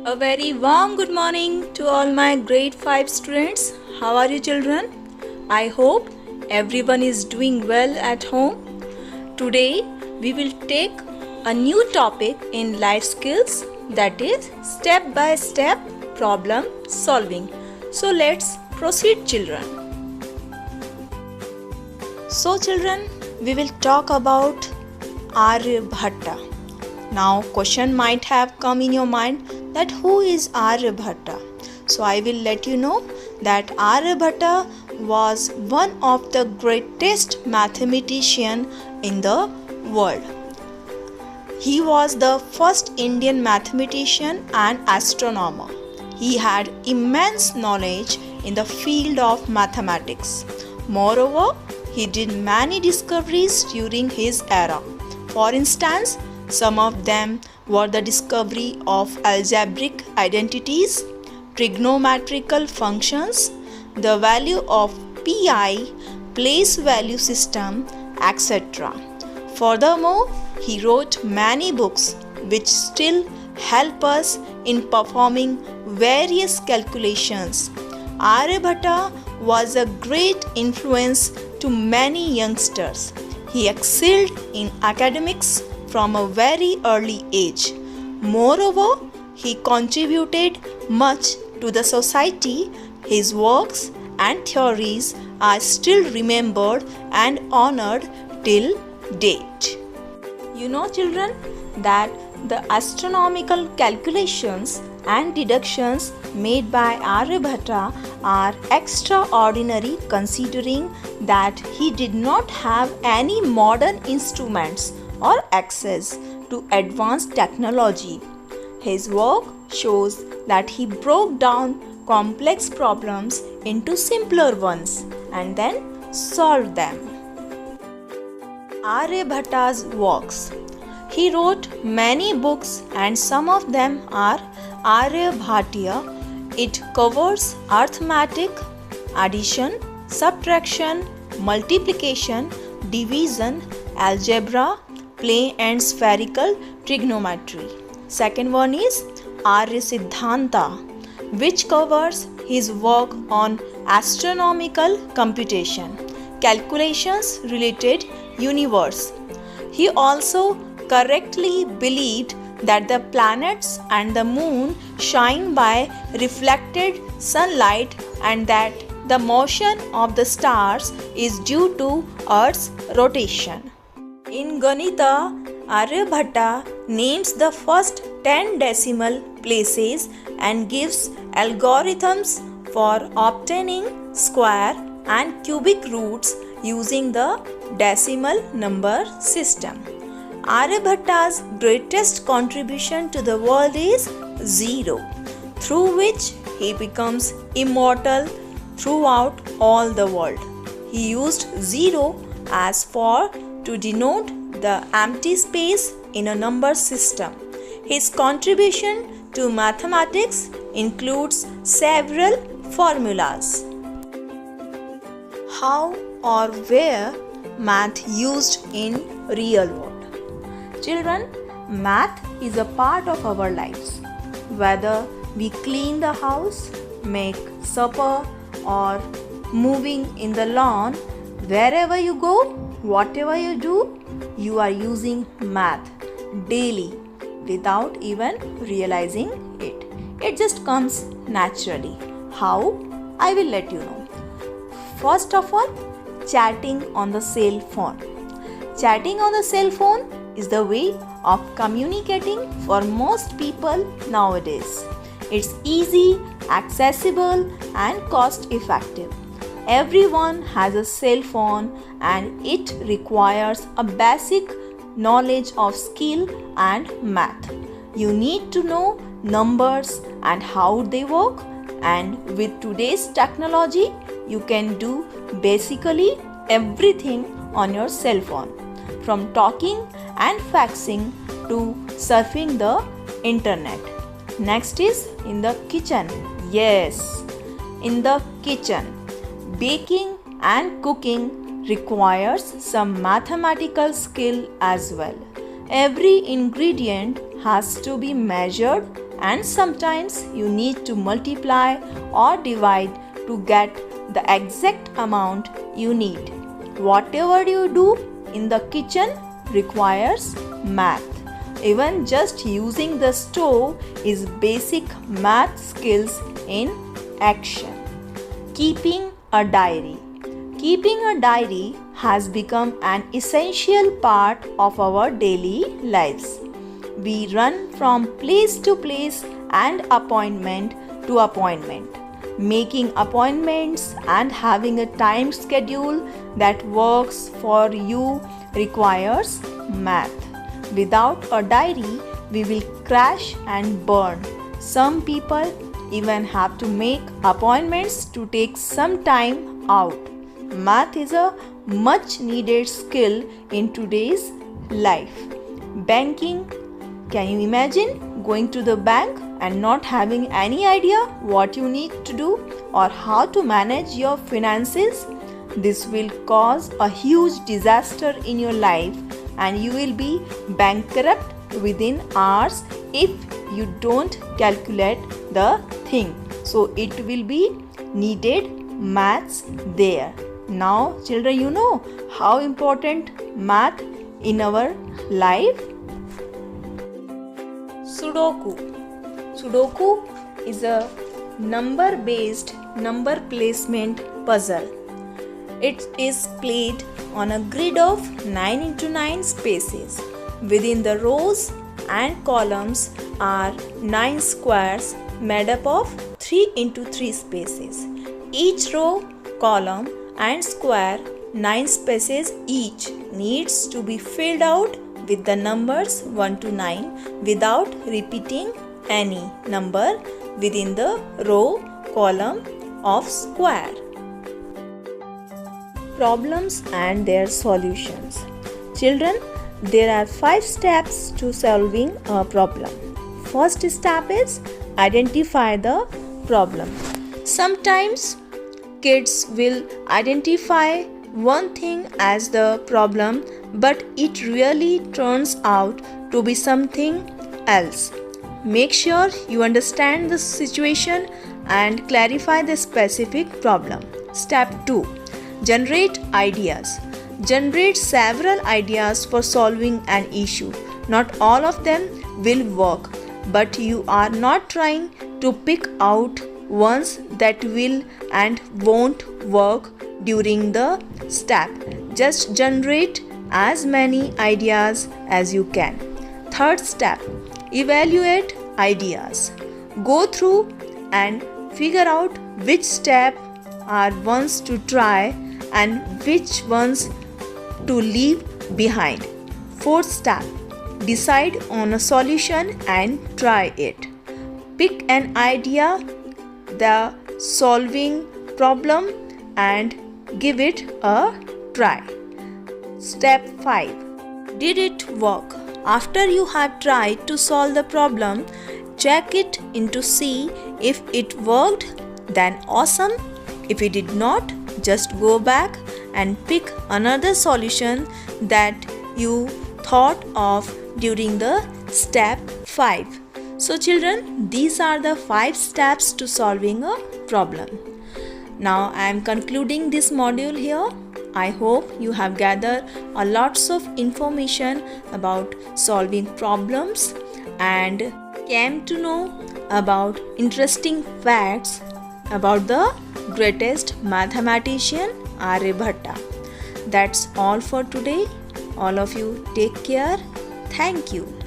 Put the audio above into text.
A very warm good morning to all my grade 5 students. How are you children? I hope everyone is doing well at home. Today we will take a new topic in life skills, that is step by step problem solving. So let's proceed children. So children, we will talk about Aryabhatta. Now question might have come in your mind that who is Aryabhatta? So I will let you know that Aryabhatta was one of the greatest mathematician in the world. He was the first Indian mathematician and astronomer. He had immense knowledge in the field of mathematics. Moreover, he did many discoveries during his era. For instance, some of them were the discovery of algebraic identities, trigonometrical functions, the value of pi, place value system, etc. Furthermore, he wrote many books which still help us in performing various calculations. Aryabhatta was a great influence to many youngsters. He excelled in academics from a very early age. Moreover, he contributed much to the society. His works and theories are still remembered and honored till date. You know children that the astronomical calculations and deductions made by Aryabhatta are extraordinary considering that he did not have any modern instruments or access to advanced technology. His work shows that he broke down complex problems into simpler ones and then solved them. Aryabhatta's works. He wrote many books and some of them are Aryabhatiya. It covers arithmetic, addition, subtraction, multiplication, division, algebra, plane and spherical trigonometry. Second one is Arya Siddhanta, which covers his work on astronomical computation, calculations related universe. He also correctly believed that the planets and the moon shine by reflected sunlight and that the motion of the stars is due to Earth's rotation. In Ganita, Aryabhatta names the first 10 decimal places and gives algorithms for obtaining square and cubic roots using the decimal number system. Aryabhatta's greatest contribution to the world is zero, through which he becomes immortal throughout all the world. He used zero as for to denote the empty space in a number system. His contribution to mathematics includes several formulas. How or where math used in real world? Children, math is a part of our lives. Whether we clean the house, make supper, or moving in the lawn, wherever you go, whatever you do, you are using math daily without even realizing it. It just comes naturally. How? I will let you know. First of all, chatting on the cell phone. Chatting on the cell phone is the way of communicating for most people nowadays. It's easy, accessible, and cost effective. Everyone has a cell phone and it requires a basic knowledge of skill and math. You need to know numbers and how they work, and with today's technology you can do basically everything on your cell phone, from talking and faxing to surfing the internet. Next is in the kitchen. Yes, in the kitchen. Baking and cooking requires some mathematical skill as well. Every ingredient has to be measured and sometimes you need to multiply or divide to get the exact amount you need. Whatever you do in the kitchen requires math. Even just using the stove is basic math skills in action. Keeping a diary. Keeping a diary has become an essential part of our daily lives. We run from place to place and appointment to appointment. Making appointments and having a time schedule that works for you requires math. Without a diary, we will crash and burn. Some people even have to make appointments to take some time out. Math is a much needed skill in today's life. Banking. Can you imagine going to the bank and not having any idea what you need to do or how to manage your finances? This will cause a huge disaster in your life and you will be bankrupt within hours if you don't calculate the thing. So it will be needed maths there. Now children, you know how important math in our life. Sudoku. Sudoku is a number-based number placement puzzle. It is played on a grid of 9x9 spaces. Within the rows and columns are 9 squares made up of 3x3 spaces. Each row, column and square, 9 spaces each, needs to be filled out with the numbers 1 to 9 without repeating any number within the row, column of square. Problems and their solutions. Children, there are 5 steps to solving a problem. First step is identify the problem. Sometimes kids will identify one thing as the problem, but it really turns out to be something else. Make sure you understand the situation and clarify the specific problem. Step 2. Generate ideas. Generate several ideas for solving an issue. Not all of them will work, but you are not trying to pick out ones that will and won't work during the step. Just generate as many ideas as you can. Third step, evaluate ideas. Go through and figure out which steps are ones to try and which ones to leave behind. Fourth step, decide on a solution and try it. Pick an idea, the solving problem, and give it a try. Step 5. Did it work? After you have tried to solve the problem, check it in to see if it worked, then awesome. If it did not, just go back and pick another solution that you thought of during the step 5. So children, these are the 5 steps to solving a problem. Now I am concluding this module here. I hope you have gathered a lots of information about solving problems and came to know about interesting facts about the greatest mathematician Aryabhatta. That's all for today. All of you take care. Thank you.